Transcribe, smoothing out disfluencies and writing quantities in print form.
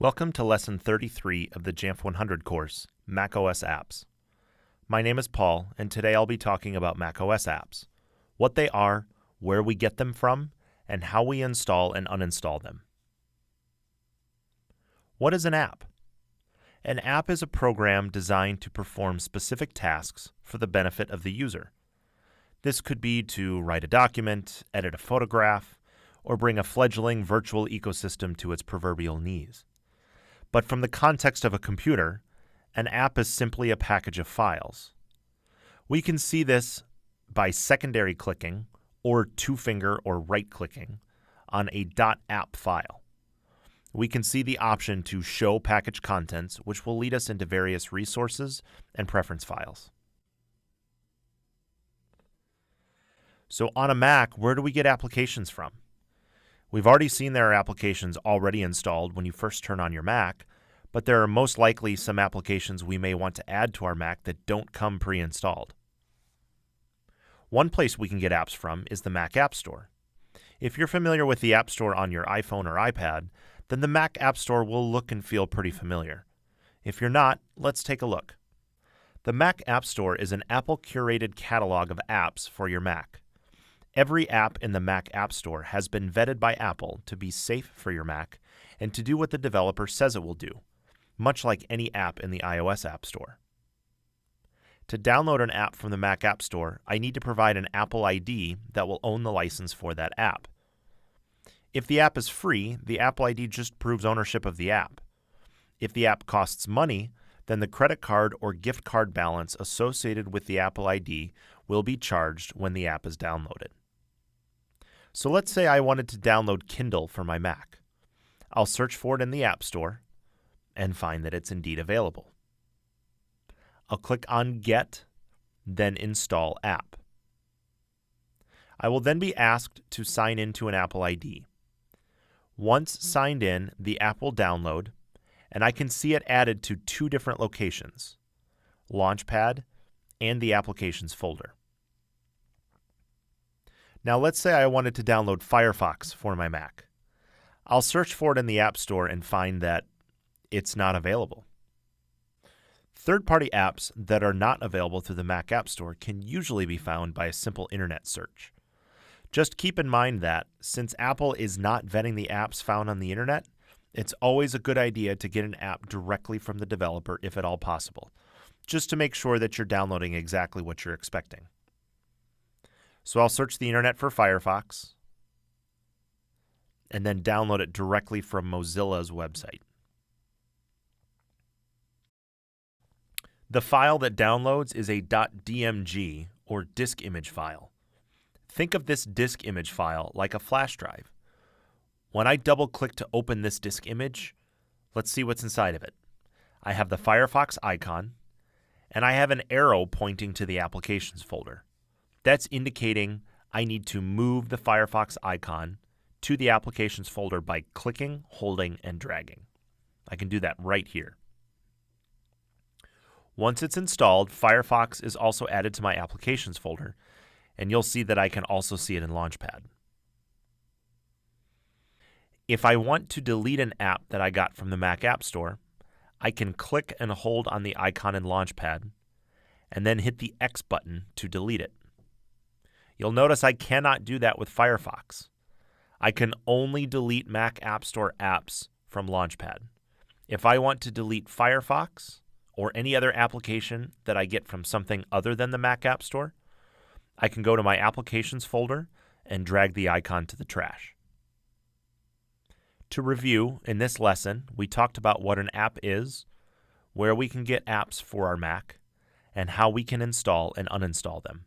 Welcome to Lesson 33 of the Jamf 100 course, macOS Apps. My name is Paul, and today I'll be talking about macOS apps, what they are, where we get them from, and how we install and uninstall them. What is an app? An app is a program designed to perform specific tasks for the benefit of the user. This could be to write a document, edit a photograph, or bring a fledgling virtual ecosystem to its proverbial knees. But from the context of a computer, an app is simply a package of files. We can see this by secondary clicking or two-finger or right-clicking on a .app file. We can see the option to show package contents, which will lead us into various resources and preference files. So on a Mac, where do we get applications from? We've already seen there are applications already installed when you first turn on your Mac, but there are most likely some applications we may want to add to our Mac that don't come pre-installed. One place we can get apps from is the Mac App Store. If you're familiar with the App Store on your iPhone or iPad, then the Mac App Store will look and feel pretty familiar. If you're not, let's take a look. The Mac App Store is an Apple-curated catalog of apps for your Mac. Every app in the Mac App Store has been vetted by Apple to be safe for your Mac and to do what the developer says it will do, much like any app in the iOS App Store. To download an app from the Mac App Store, I need to provide an Apple ID that will own the license for that app. If the app is free, the Apple ID just proves ownership of the app. If the app costs money, then the credit card or gift card balance associated with the Apple ID will be charged when the app is downloaded. So let's say I wanted to download Kindle for my Mac. I'll search for it in the App Store and find that it's indeed available. I'll click on Get, then Install App. I will then be asked to sign in to an Apple ID. Once signed in, the app will download, and I can see it added to two different locations, Launchpad and the Applications folder. Now let's say I wanted to download Firefox for my Mac. I'll search for it in the App Store and find that it's not available. Third-party apps that are not available through the Mac App Store can usually be found by a simple internet search. Just keep in mind that, since Apple is not vetting the apps found on the internet, it's always a good idea to get an app directly from the developer if at all possible, just to make sure that you're downloading exactly what you're expecting. So I'll search the internet for Firefox and then download it directly from Mozilla's website. The file that downloads is a .dmg or disk image file. Think of this disk image file like a flash drive. When I double-click to open this disk image, let's see what's inside of it. I have the Firefox icon, and I have an arrow pointing to the Applications folder. That's indicating I need to move the Firefox icon to the Applications folder by clicking, holding, and dragging. I can do that right here. Once it's installed, Firefox is also added to my Applications folder, and you'll see that I can also see it in Launchpad. If I want to delete an app that I got from the Mac App Store, I can click and hold on the icon in Launchpad, and then hit the X button to delete it. You'll notice I cannot do that with Firefox. I can only delete Mac App Store apps from Launchpad. If I want to delete Firefox or any other application that I get from something other than the Mac App Store, I can go to my Applications folder and drag the icon to the trash. To review, in this lesson, we talked about what an app is, where we can get apps for our Mac, and how we can install and uninstall them.